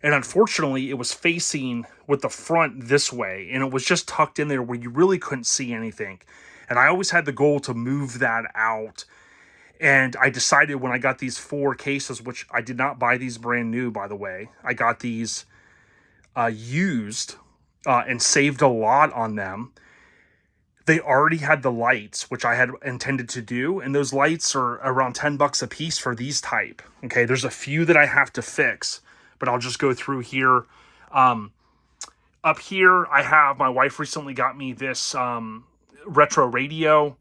And unfortunately, it was facing with the front this way. And it was just tucked in there where you really couldn't see anything. And I always had the goal to move that out. And I decided when I got these 4 cases, which I did not buy these brand new, by the way. I got these used and saved a lot on them. They already had the lights, which I had intended to do. And those lights are around $10 a piece for these type. Okay, there's a few that I have to fix, but I'll just go through here. Up here, I have, my wife recently got me this retro radio.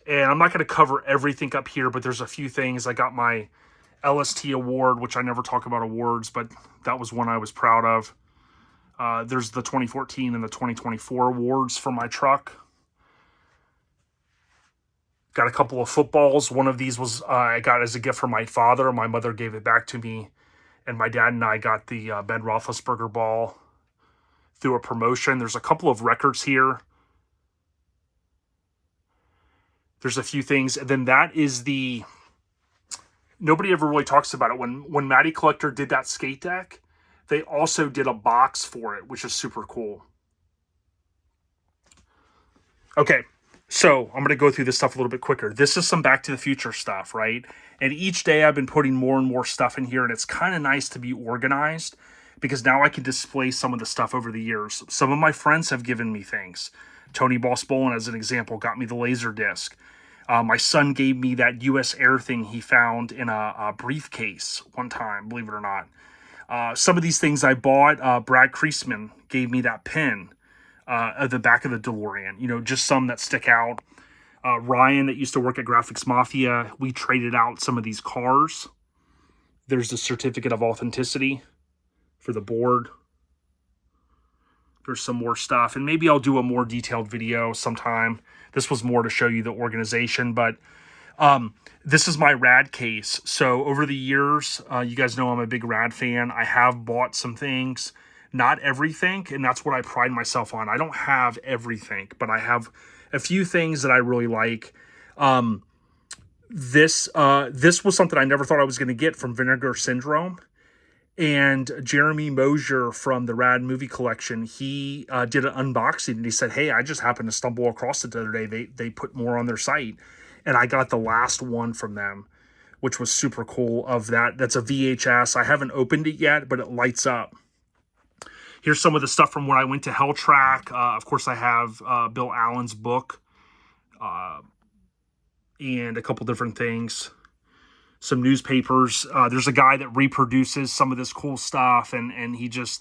And I'm not going to cover everything up here, but there's a few things. I got my LST award, which I never talk about awards, but that was one I was proud of. There's the 2014 and the 2024 awards for my truck. Got a couple of footballs. One of these was I got as a gift from my father. My mother gave it back to me. And my dad and I got the Ben Roethlisberger ball through a promotion. There's a couple of records here. There's a few things. And then that is the... Nobody ever really talks about it. When Matty Collector did that skate deck, they also did a box for it, which is super cool. Okay, so I'm going to go through this stuff a little bit quicker. This is some Back to the Future stuff, right? And each day I've been putting more and more stuff in here, and it's kind of nice to be organized because now I can display some of the stuff over the years. Some of my friends have given me things. Tony Boss Bolin, as an example, got me the laser disc. My son gave me that US Air thing he found in a briefcase one time, believe it or not. Some of these things I bought. Brad Kreisman gave me that pin at the back of the DeLorean. You know, just some that stick out. Ryan, that used to work at Graphics Mafia, we traded out some of these cars. There's the certificate of authenticity for the board. There's some more stuff, and maybe I'll do a more detailed video sometime. This was more to show you the organization, but this is my rad case. So over the years, you guys know I'm a big rad fan. I have bought some things, not everything, and that's what I pride myself on. I don't have everything, but I have a few things that I really like. This was something I never thought I was going to get from Vinegar Syndrome. And Jeremy Mosier from the Rad Movie Collection, he did an unboxing, and he said, hey, I just happened to stumble across it the other day. They put more on their site, and I got the last one from them, which was super cool of that. That's a VHS. I haven't opened it yet, but it lights up. Here's some of the stuff from when I went to Hell Track. Of course, I have Bill Allen's book and a couple different things. Some newspapers. There's a guy that reproduces some of this cool stuff, and he does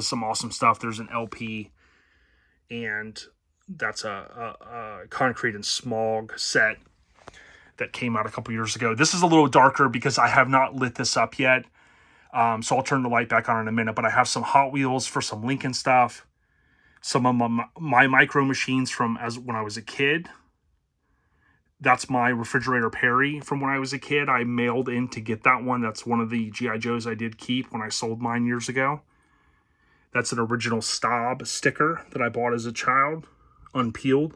some awesome stuff. There's an LP, and that's a Concrete and Smog set that came out a couple years ago. This is a little darker because I have not lit this up yet, so I'll turn the light back on in a minute. But I have some Hot Wheels for some Lincoln stuff, some of my micro machines from when I was a kid. That's my Refrigerator Perry from when I was a kid. I mailed in to get that one. That's one of the G.I. Joes I did keep when I sold mine years ago. That's an original Staub sticker that I bought as a child, unpeeled.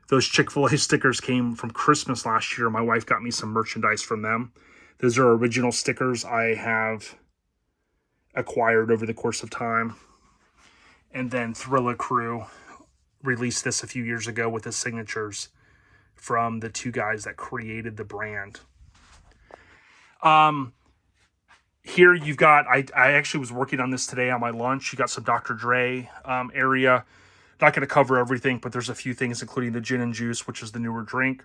Those Chick-fil-A stickers came from Christmas last year. My wife got me some merchandise from them. Those are original stickers I have acquired over the course of time. And then Thriller Crew released this a few years ago with the signatures from the two guys that created the brand. Here you've got, I actually was working on this today on my lunch. You got some Dr. Dre area. Not going to cover everything, but there's a few things, including the gin and juice, which is the newer drink.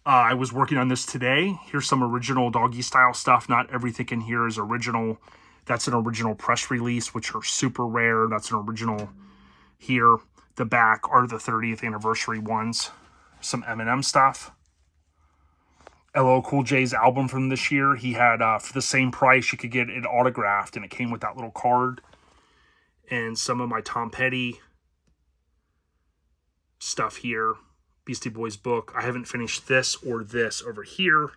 I was working on this today. Here's some original Doggy Style stuff. Not everything in here is original. That's an original press release, which are super rare. That's an original here. The back are the 30th anniversary ones. Some Eminem stuff. LL Cool J's album from this year. He had, for the same price, you could get it autographed, and it came with that little card. And some of my Tom Petty stuff here. Beastie Boys book. I haven't finished this or this over here.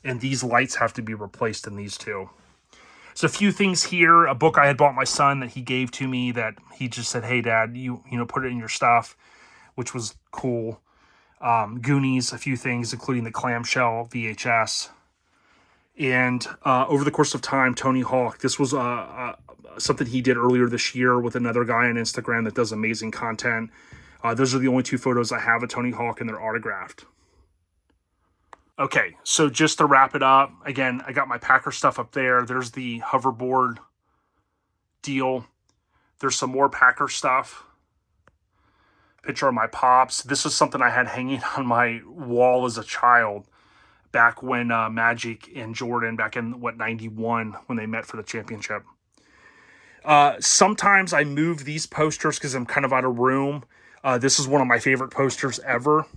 And these lights have to be replaced in these two. So a few things here. A book I had bought my son that he gave to me that he just said, hey, Dad, you know, put it in your stuff, which was cool. Goonies, a few things, including the clamshell VHS. And over the course of time, Tony Hawk, this was something he did earlier this year with another guy on Instagram that does amazing content. Those are the only two photos I have of Tony Hawk, and they're autographed. Okay, so just to wrap it up, again, I got my Packer stuff up there. There's the hoverboard deal. There's some more Packer stuff. Picture of my pops. This is something I had hanging on my wall as a child back when Magic and Jordan, back in, 91, when they met for the championship. Sometimes I move these posters because I'm kind of out of room. This is one of my favorite posters ever.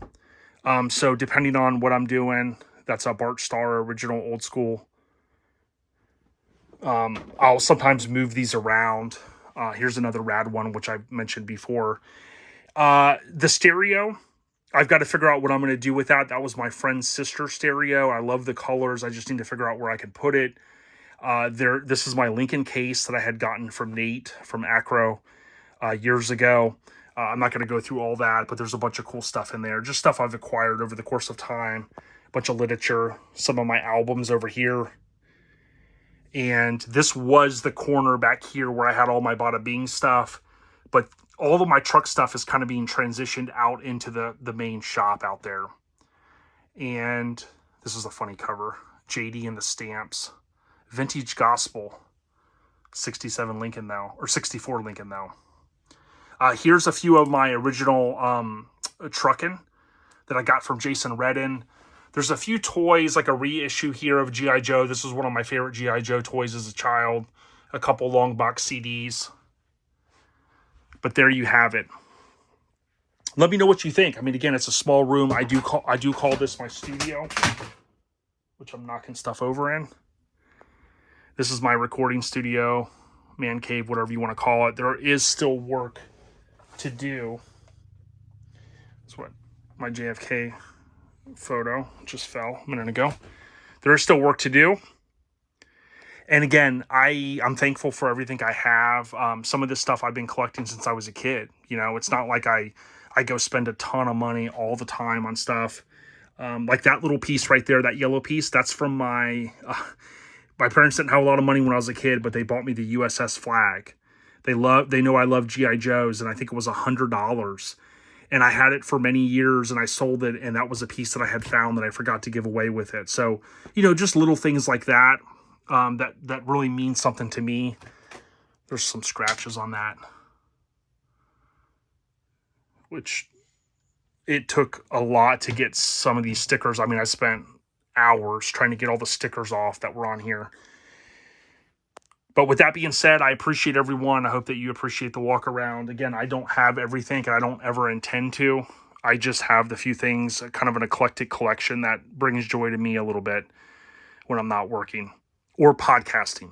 So depending on what I'm doing, that's a Bart Starr original old school. I'll sometimes move these around. Here's another rad one, which I mentioned before. The stereo, I've got to figure out what I'm going to do with that. That was my friend's sister stereo. I love the colors. I just need to figure out where I can put it. This is my Lincoln case that I had gotten from Nate from Acro years ago. I'm not going to go through all that, but there's a bunch of cool stuff in there. Just stuff I've acquired over the course of time. A bunch of literature. Some of my albums over here. And this was the corner back here where I had all my Bada Bing stuff. But all of my truck stuff is kind of being transitioned out into the main shop out there. And this is a funny cover. JD and the Stamps. Vintage Gospel. 67 Lincoln though. Or 64 Lincoln though. Here's a few of my original Truckin that I got from Jason Redden. There's a few toys, like a reissue here of G.I. Joe. This was one of my favorite G.I. Joe toys as a child. A couple long box CDs. But there you have it. Let me know what you think. I mean, again, it's a small room. I do call this my studio, which I'm knocking stuff over in. This is my recording studio, man cave, whatever you want to call it. There is still work to do. That's what my JFK photo just fell a minute ago. There is still work to do. And again, I'm thankful for everything I have. Some of this stuff I've been collecting since I was a kid. You know, it's not like I go spend a ton of money all the time on stuff. Like that little piece right there, that yellow piece, that's from my parents didn't have a lot of money when I was a kid, but they bought me the USS flag. They know I love G.I. Joes, and I think it was $100. And I had it for many years, and I sold it, and that was a piece that I had found that I forgot to give away with it. So, you know, just little things like that, that really mean something to me. There's some scratches on that, which it took a lot to get some of these stickers. I mean, I spent hours trying to get all the stickers off that were on here. But with that being said, I appreciate everyone. I hope that you appreciate the walk around. Again, I don't have everything, and I don't ever intend to. I just have the few things, kind of an eclectic collection that brings joy to me a little bit when I'm not working or podcasting.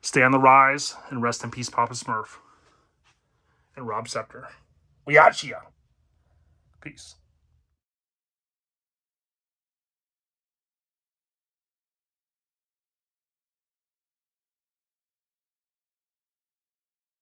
Stay on the rise, and rest in peace, Papa Smurf and Rob Scepter. We out ya. Peace.